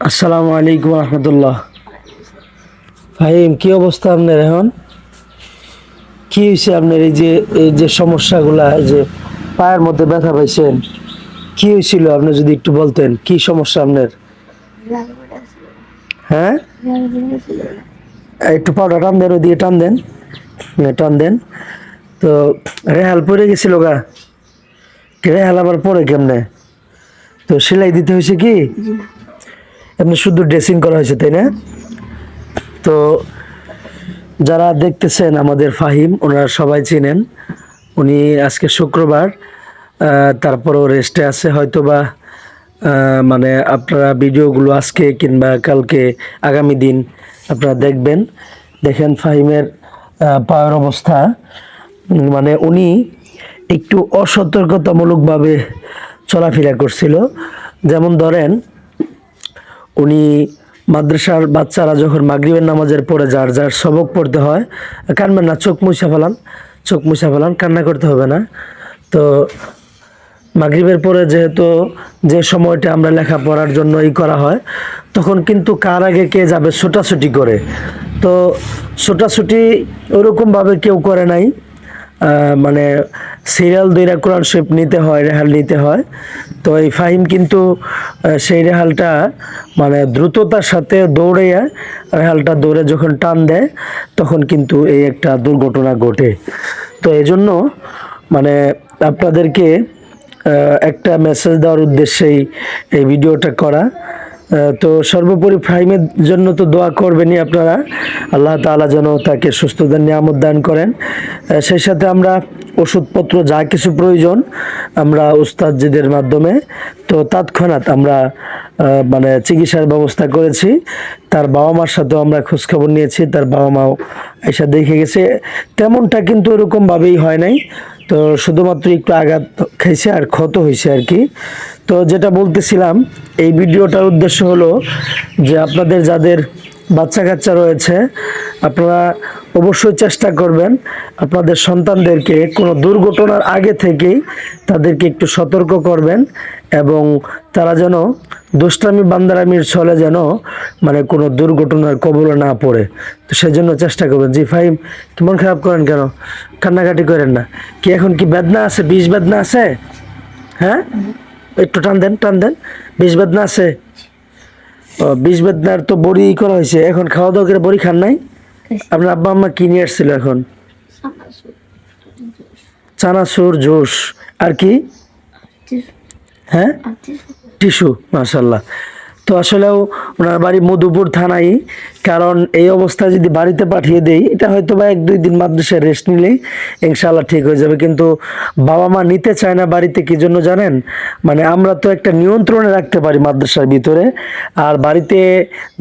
আসসালামু আলাইকুম রহমতুল্লাহ। ফাহিম, কি অবস্থা আপনার এখন? কি হয়েছে আপনার? এই যে সমস্যাগুলা, এই যে পায়ের মধ্যে ব্যথা পাইছেন, কি হয়েছিল? আপনি যদি একটু বলতেন কি সমস্যা আপনার? হ্যাঁ, একটু পাউডার টান দেন, ওইদিকে টান দেন, টান দেন। তো রেহাল পরে গেছিল গা, রেহাল আবার পরে কেমনে? তো সেলাই দিতে হয়েছে কি? আপনি শুধু ড্রেসিং করা হয়েছে, তাই না? তো যারা দেখতেছেন আমাদের ফাহিম, ওনারা সবাই চিনেন। উনি আজকে শুক্রবার, তারপরও রেস্টে আছে হয়তোবা। মানে আপনারা ভিডিওগুলো আজকে কিংবা কালকে আগামী দিন আপনারা দেখবেন। দেখেন ফাহিমের পায়ের অবস্থা। মানে উনি একটু অসতর্কতামূলকভাবে চলাফেরা করছিল। যেমন ধরেন, উনি মাদ্রাসার বাচ্চারা যখন মাগরিবের নামাজের পরে যার যার সবক পড়তে হয়, কানবেন না, চোখ মুছা ফেলান, চোখ মুছা ফেলান, কান্না করতে হবে না। তো মাগরিবের পরে যেহেতু যে সময়টা আমরা লেখাপড়ার জন্য করা হয়, তখন কিন্তু কার আগে কে যাবে ছোটাছুটি করে। তো ছোটাছুটি ওরকমভাবে কেউ করে নাই। মানে সিরিয়াল দইরা কোরআন শরীফ নিতে হয়, রেহাল নিতে হয়। তো এই ফাহিম কিন্তু সেই রেহালটা মানে দ্রুততার সাথে দৌড়াইয়া রেহালটা দৌড়ে যখন টান দেয়, তখন কিন্তু এই একটা দুর্ঘটনা ঘটে। তো এজন্য মানে আপনাদেরকে একটা মেসেজ দেওয়ার উদ্দেশ্যেই এই ভিডিওটা করা। তো সর্বোপরি ফাহিমের জন্য তো দোয়া করবেনই আপনারা। আল্লাহ তাআলা যেন তাকে সুস্থতার নিয়ামত দান করেন। সেই সাথে আমরা ওষুধপত্র যা কিছু প্রয়োজন আমরা উস্তাদজিদের মাধ্যমে তো তৎক্ষণাৎ আমরা মানে চিকিৎসার ব্যবস্থা করেছি। তার বাবা মার সাথেও আমরা খোঁজখবর নিয়েছি, তার বাবা মাও এসে দেখে গেছে। তেমনটা কিন্তু ওরকমভাবেই হয় নাই। তো শুধুমাত্র একটু আঘাত খাইছে আর ক্ষত হয়েছে আর কি। তো যেটা বলতেছিলাম, এই ভিডিওটার উদ্দেশ্য হলো যে আপনাদের যাদের বাচ্চা কাচ্চা রয়েছে, আপনারা অবশ্যই চেষ্টা করবেন আপনাদের সন্তানদেরকে কোনো দুর্ঘটনার আগে থেকেই তাদেরকে একটু সতর্ক করবেন, এবং তারা যেন দুষ্টামি বান্দারামির ছলে যেন মানে কোনো দুর্ঘটনার কবলে না পড়ে। তো সেজন্য চেষ্টা করবেন। জি ফাহিম, মন খারাপ করেন কেন? কান্নাকাটি করেন না। কি এখন কি বেদনা আছে? বিষ বেদনা আছে? হ্যাঁ, একটু টান দেন, টান দেন। বিষ বেদনা আছে? বিষ বেদনার তো বড়ি করা হয়েছে। এখন খাওয়া দাওয়া করে বড়ি খান নাই? আপনার আব্বা আম্মা কি নিয়ে আসছিল এখন? চানাচুর, জুস, আর কি? হ্যাঁ, টিস্যু। মাশাল্লাহ। তো আসলেও ওনার বাড়ি মধুপুর থানায়। কারণ এই অবস্থায় যদি বাড়িতে পাঠিয়ে দেই, এটা হয়তো বা 1-2 দিন মাদ্রাসায় রেস্ট নিলেই ইনশাআল্লাহ ঠিক হয়ে যাবে। কিন্তু বাবা মা নিতে চায় না বাড়িতে, কি জন্য জানেন? মানে আমরা তো একটা নিয়ন্ত্রণে রাখতে পারি মাদ্রাসার ভিতরে, আর বাড়িতে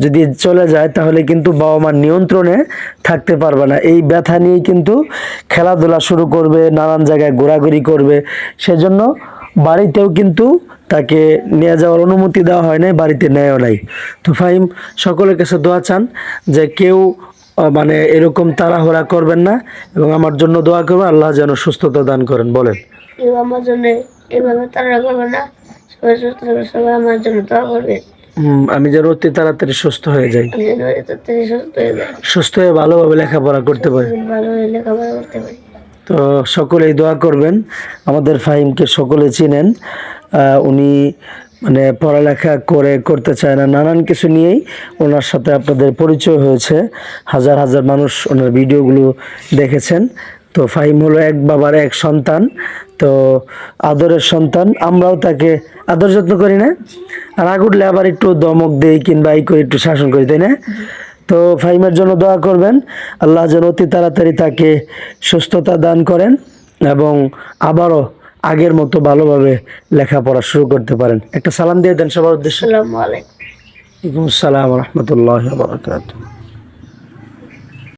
যদি চলে যায় তাহলে কিন্তু বাবা মার নিয়ন্ত্রণে থাকতে পারবে না। এই ব্যথা নিয়েই কিন্তু খেলাধুলা শুরু করবে, নানান জায়গায় ঘোরাঘুরি করবে। সেজন্য বাড়িতেও কিন্তু তাকে নিয়ে যাওয়ার অনুমতি দেওয়া হয় নাই, বাড়িতে নেয়ও নাই। তো ফাহিম, সকলের কাছে দোয়া চান যে কেউ মানে এরকম তাড়াহুড়া করবেন না, এবং আমার জন্য দোয়া করবেন, আল্লাহ যেন সুস্থতা দান করেন। বলেন, কেউ আমার জন্য এভাবে তাড়া করবে না। সবাই সুস্থ থাকবে, সবাই আমার জন্য দোয়া করবে। আমি যেন অতি তাড়াতাড়ি সুস্থ হয়ে যাই, আমি যেন তাড়াতাড়ি সুস্থ হয়ে যাই, সুস্থ হয়ে ভালোভাবে লেখাপড়া করতে পারি। ভালোভাবে লেখাপড়া করতে পারি। তো সকলেই দোয়া করবেন। আমাদের ফাহিমকে সকলে চিনেন। উনি মানে পড়ালেখা করতে চায় না, নানান কিছু নিয়েই ওনার সাথে আপনাদের পরিচয় হয়েছে। হাজার হাজার মানুষ ওনার ভিডিওগুলো দেখেছেন। তো ফাহিম হলো এক বাবার এক সন্তান। তো আদরের সন্তান, আমরাও তাকে আদর যত্ন করি না? আর রাগ উঠলে আবার একটু দমক দেই কিংবা এই করে একটু শাসন করি, তাই না? তো ফাহিমের জন্য দোয়া করবেন, আল্লাহ যেন অতি তাড়াতাড়ি তাকে সুস্থতা দান করেন এবং আবারও আগের মতো ভালোভাবে লেখাপড়া শুরু করতে পারেন। একটা সালাম দিয়ে দেন সবার উদ্দেশ্যে। আসসালামু আলাইকুম। ওয়ালাইকুম আসসালাম ওয়া রাহমাতুল্লাহি ওয়া বারাকাতুহু।